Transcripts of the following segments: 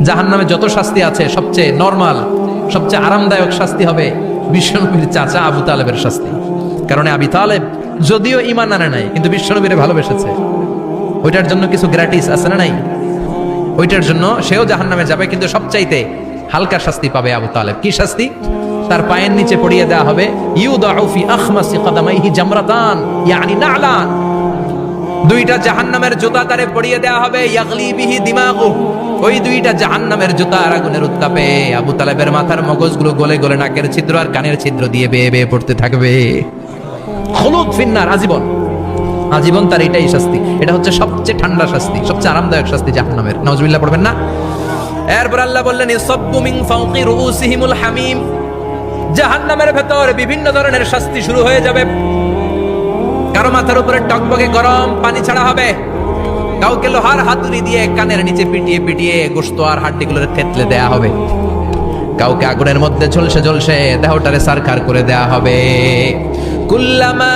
জাহান্নামে যত শাস্তি আছে সবচেয়ে নরমাল, সবচেয়ে আরামদায়ক শাস্তি হবে বিশ্বনবীর চাচা আবু তালেবের শাস্তি। কারণ আবু তালেব যদিও ঈমান আনে নাই, কিন্তু বিশ্বনবীরে ভালোবেসেছে। ওইটার জন্য কিছু গ্র্যাটিস আছে না নাই? ওইটার জন্য সেও জাহান্নামে যাবে, কিন্তু সবচাইতে হালকা শাস্তি পাবে আবু তালেব। কি শাস্তি? তার পায়ের নিচে পড়িয়ে দেওয়া হবে ইউদাউ ফি আখমাসি কদামাইহি জামরাতান ইয়ানি নালান, দুইটা জাহান্নামের জুতা তারে পড়িয়ে দেওয়া হবে, ইয়াগলি বিহি দিমাগু, ওই দুইটা জাহান্নামের জুতার আগুনের উত্তাপে আবু তালেবের মাথার মগজগুলো গলে গলে নাকের ছিদ্র আর কানের ছিদ্র দিয়ে বেয়ে বেয়ে পড়তে থাকবে। খুলুদ ফিন্নার, আজীবন, আজীবন তার এটাই শাস্তি। এটা হচ্ছে সবচেয়ে ঠান্ডা শাস্তি, সবচেয়ে আরামদায়ক শাস্তি জাহান্নামের। নাউজুবিল্লাহ পড়বেন না? এরপর আল্লাহ বললেন ইসাব্বু মিন ফাওকি রুউসিহিমুল হামিম, জাহান্নামের ভেতর বিভিন্ন ধরনের শাস্তি শুরু হয়ে যাবে। কারো মাথার উপরে টকবকে গরম পানি ছাড়া হবে, কাউকে লোহার হাতুড়ি দিয়ে কানের নিচে পিটিয়ে পিটিয়ে গোশত আর হাড্ডিগুলো থেতলে দেয়া হবে, কাউকে আগুনের মধ্যে ঝলসে ঝলসে দেহটারে সারখার করে দেয়া হবে। কুল্লামা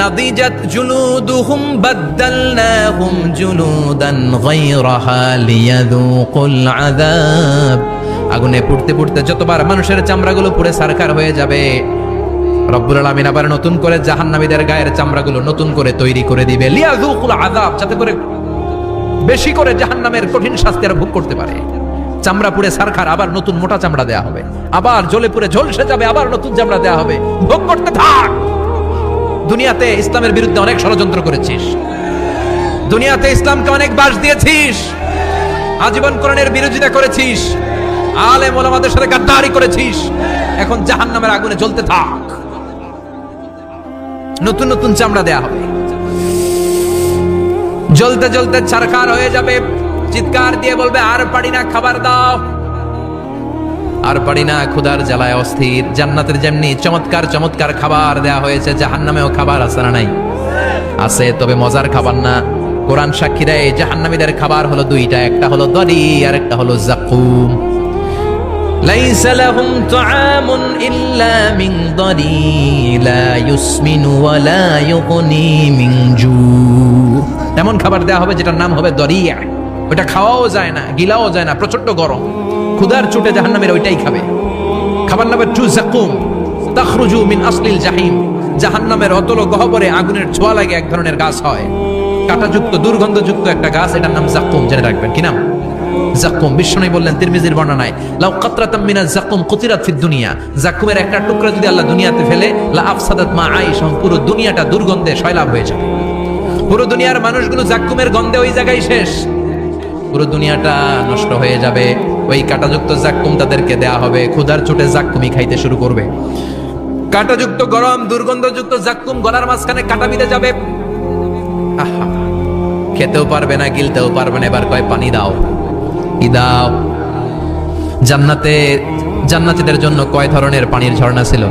নাদিজাত জুলুদুহুম বাদদালনাহুম জুলুদান গায়রাহা লিয়াযুকুল আযাব, আগুনে পুড়তে পুড়তে যতবার মানুষের চামড়াগুলো পুড়ে সারখার হয়ে যাবে, রব্বুল আলামিন আবার নতুন করে জাহান্নামীদের গায়ের চামড়াগুলো নতুন করে তৈরি করে দিবে, লিয়াযুকুল আযাব, যাতে করে বেশি করে জাহান্নামের কঠিন শাস্তি আর ভোগ করতে পারে। চামড়া পুড়ে সারখার, আবার নতুন মোটা চামড়া দেয়া হবে, আবার জ্বলে পুড়ে ঝলসে যাবে, আবার নতুন চামড়া দেয়া হবে। ভোগ করতে থাক। দুনিয়াতে ইসলামের বিরুদ্ধে অনেক ষড়যন্ত্র করেছিস, দুনিয়াতে ইসলামকে অনেক বাস দিয়েছিস, আজীবন কোরআনের বিরোধিতা করেছিস, আলেম ওলামাদের সাথে গাদ্দারি করেছিস, এখন জাহান্নামের আগুনে জ্বলতে থাক। নতুন নতুন চামড়া দেয়া হবে, জ্বলতে জ্বলতে ছারখার হয়ে যাবে, চিৎকার দিয়ে বলবে আর পারি না, খাবার দাও, আর পারি না, ক্ষুধার জ্বালায় অস্থির। জান্নাতের যেমনি চমৎকার চমৎকার খাবার দেয়া হয়েছে, জাহান্নামেও খাবার আছে না নাই? আছে, তবে মজার খাবার না। কোরআন সাক্ষী দেয় জাহান্নামীদের খাবার হলো দুইটা, একটা হলো দরি আর একটা হলো যাকুম। লাইসা লাহুম তুআমুন ইল্লা মিন দরি লা ইউসমিনু ওয়া লা ইউগনি মিন জু, এমন খাবার দেয়া হবে যেটার নাম হবে দরিয়া। ওটা খাওয়াও যায় না, গিলাও যায় না, প্রচন্ড গরম, ক্ষুধার চোটে জাহান্নামের ওইটাই খাবে। খাবার নাম টু যাকুম তাখরুজু মিন আসলিল জাহিম, জাহান্নামের অতল গহ্বরে আগুনের ছোঁয়া লাগে এক ধরনের গাছ হয়, কাঁটাযুক্ত দুর্গন্ধযুক্ত একটা গাছ, এটার নাম যাকুম। জেনে রাখবেন। কি নাম? যাকুম। বিশ্বনবী বললেন তিরমিজির বর্ণনায়, লাউ কাতরাতাম মিনাজ যাকুম কুতিরাত ফিদ দুনিয়া, যাকুমের একটা টুকরা যদি আল্লাহ দুনিয়াতে ফেলে, লা আফসাদাত মা আইশ, পুরো দুনিয়াটা দুর্গন্ধে সয়লাব হয়ে যাবে। পুরো দুনিয়ার মানুষগুলো যাকুমের গন্ধে ওই জায়গায় শেষ, পুরো দুনিয়াটা নষ্ট হয়ে যাবে। ওই কাঁটাযুক্ত যাকুম তাদেরকে দেয়া হবে, ক্ষুধার চোটে যাকুমই খাইতে শুরু করবে। কাঁটাযুক্ত গরম দুর্গন্ধযুক্ত যাকুম গলার মাঝখানে কাঁটা বিঁধে যাবে, আহা, খেতেও পারবে না, গিলতেও পারবে না। এবার কয় পানি দাও, কি দাও? জান্নাতীদের জন্য কয় ধরনের পানির ঝর্ণা ছিল?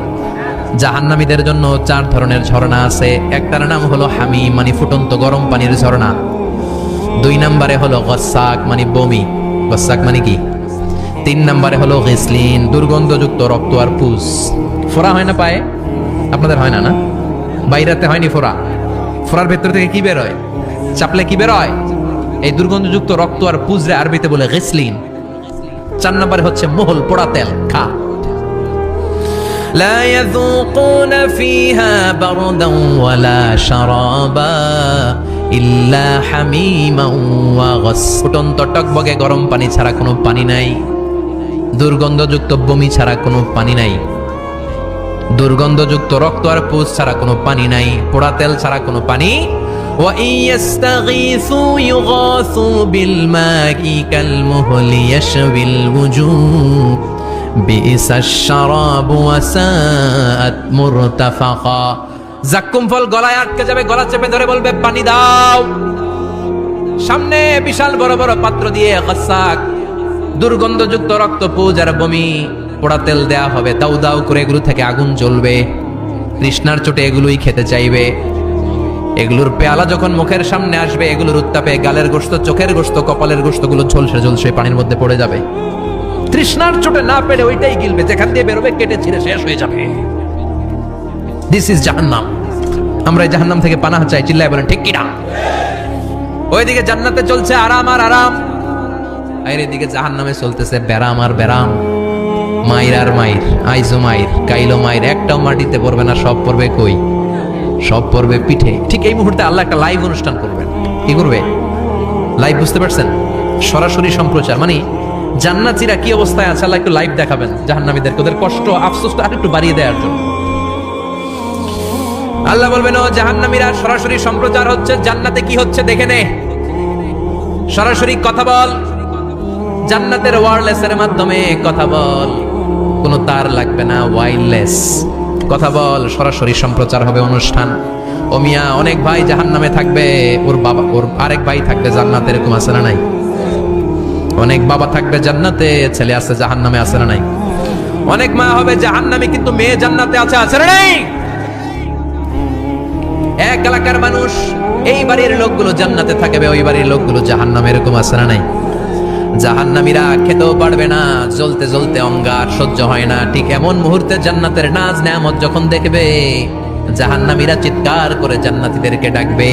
জাহান্নামীদের জন্য 4 ধরনের ঝর্ণা আছে। একটার নাম হলো হামিম, মানে ফুটন্ত গরম পানির ঝর্ণা। 2 নম্বরে হলো গসাক, মানে বমি, গসাক মানে কি? 3 নম্বরে হলো গিসলিন, দুর্গন্ধযুক্ত রক্ত আর পুজ। ফোড়া হয় না পায়ে? আপনাদের হয় না? না, বাইরাতে হয়নি ফোড়া? ফোড়ার ভেতর থেকে কি বের হয়? চাপলে কি বের হয়? এই দুর্গন্ধযুক্ত রক্ত আর পুজরে আরবিতে বলে গিসলিন। 4 নম্বরে হচ্ছে মোহল, পোড়া তেল, খা। لا يذوقون فيها بردا ولا شرابا إلا حميما وغساقا, ফুটন্ত টকবগে গরম পানি ছাড়া কোনো পানি নাই, দুর্গন্ধযুক্ত বমি ছাড়া কোনো পানি নাই, দুর্গন্ধযুক্ত রক্ত আর পুজ ছাড়া কোনো পানি নাই, পোড়া তেল ছাড়া কোনো পানি। وَإِن يَسْتَغِيثُوا يُغَاثُوا بِالْمَاءِ كَالْمُهْلِ يَشْوِي الْوُجُوهَ بِئْسَ الشَّرَابُ وَسَاءَتْ مُرْتَفَقًا, যাক্কুম ফল গলায় আটকে যাবে, গলা চেপে ধরে বলবে পানি দাও। সামনে বিশাল বড় বড় পাত্র দিয়ে গসাক, দুর্গন্ধযুক্ত রক্ত, পুজ আর বমি, পোড়া তেল দেয়া হবে, দাউ দাউ করে এগুলো থেকে আগুন জ্বলবে। তৃষ্ণার চোটে এগুলোই খেতে চাইবে। এগুলোর পেয়ালা যখন মুখের সামনে আসবে, এগুলোর উত্তাপে গালের গোশত, চোখের গোশত, কপালের গোশতগুলো ঝলসে ঝলসে পানির মধ্যে পড়ে যাবে। তৃষ্ণার চোটে না পেরে ওইটাই গিলবে, যেখান দিয়ে বেরোবে কেটে ছিঁড়ে শেষ হয়ে যাবে। দিস ইজ জাহান্নাম। আমরা এই জাহান্নাম থেকে পানাহ চাই, চিল্লায় বলেন ঠিক কিনা? ওইদিকে জান্নাতে চলছে আরাম আর আরাম, আর এদিকে জাহান্নামে চলতেছে ব্যারাম আর ব্যারাম, মাইর আর মাইর, আইজো মাইর, কাইলো মাইর, একটাও মাটিতে পড়বে না, সব পড়বে কই? সব পড়বে পিঠে। ঠিক এই মুহূর্তে আল্লাহ একটা লাইভ অনুষ্ঠান করবেন। কি করবে? লাইভ, বুঝতে পারছেন? সরাসরি সম্প্রচার, মানে জান্নাতীরা কি অবস্থায় আছে আল্লাহ একটু লাইভ দেখাবেন জাহান্নামীদেরকে, ওদের কষ্ট আফসোসটা আরেকটু বাড়িয়ে দেওয়ার জন্য। আল্লাহ বলবেন, ও জাহান্নামীরা, সরাসরি সম্প্রচার হচ্ছে, জান্নাতে কি হচ্ছে দেখে নে, সরাসরি কথা বল, জান্নাতের ওয়্যারলেস এর মাধ্যমে কথা বল, কোনো তার লাগবে না, ওয়্যারলেস কথা বল, সরাসরি সম্প্রচার হবে অনুষ্ঠান। ও মিয়া, অনেক ভাই জাহান্নামে থাকবে, ওর বাবা, ওর আরেক ভাই থাকবে জান্নাতে, এরকম আছে না নাই? অনেক বাবা থাকবে জান্নাতে, ছেলে আছে জাহান্নামে, আছে না নাই? অনেক মা হবে জাহান্নামে কিন্তু মেয়ে জান্নাতে আছে, আছে না নাই? এক এলাকার মানুষ, এই বাড়ির লোকগুলো জান্নাতে থাকবে, ওই বাড়ির লোকগুলো জাহান্নামে, এরকম আছে না নাই? জাহান্নামীরা খেতেও পারবে না, জ্বলতে জ্বলতে অঙ্গার সহ্য হয় না। ঠিক এমন মুহূর্তে জান্নাতের নাজ নেয়ামত যখন দেখবে, জাহান্নামীরা চিৎকার করে জান্নাতীদেরকে ডাকবে,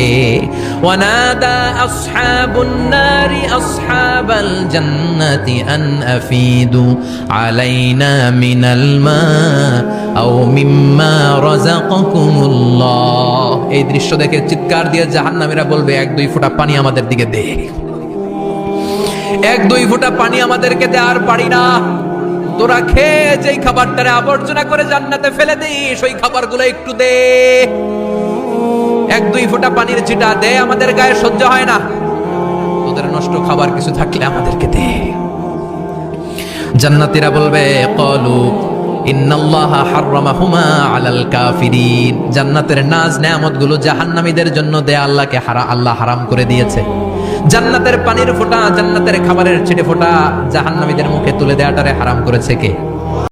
ওয়ানাদা আসহাবুন নারি আসহাবাল জান্নাতি আন আফিদু আলাইনা মিনাল মা আও মিম্মা রাযাকাকুমুল্লাহ। এই দৃশ্য দেখে চিৎকার দিয়ে জাহান্নামীরা বলবে, 1-2 ফোঁটা পানি আমাদের দিকে দে, 1-2 ফোঁটা পানি আমাদেরকে দে, আর পারি না। তোরা খেয়ে যেই খাবারটারে আবর্জনা করে জান্নাতে ফেলে দিস, ওই খাবারগুলো একটু দে, 1-2 ফোঁটা পানির ছিটা দে, আমাদের গায়ে সহ্য হয় না। তোদের নষ্ট খাবার কিছু থাকলে আমাদেরকে দে। জান্নাতীরা বলবে, ক্বালু ইন্নাল্লাহা হাররামাহুমা আলাল কাফিরিন। জান্নাতের নাজ নেয়ামতগুলো জাহান্নামীদের জন্য দেয়া আল্লাহ হারাম করে দিয়েছে। জান্নাতের পানির ফোঁটা, জান্নাতের খাবারের ছিটে ফোঁটা জাহান্নামীদের মুখে তুলে দেওয়াটারে হারাম করেছে কে?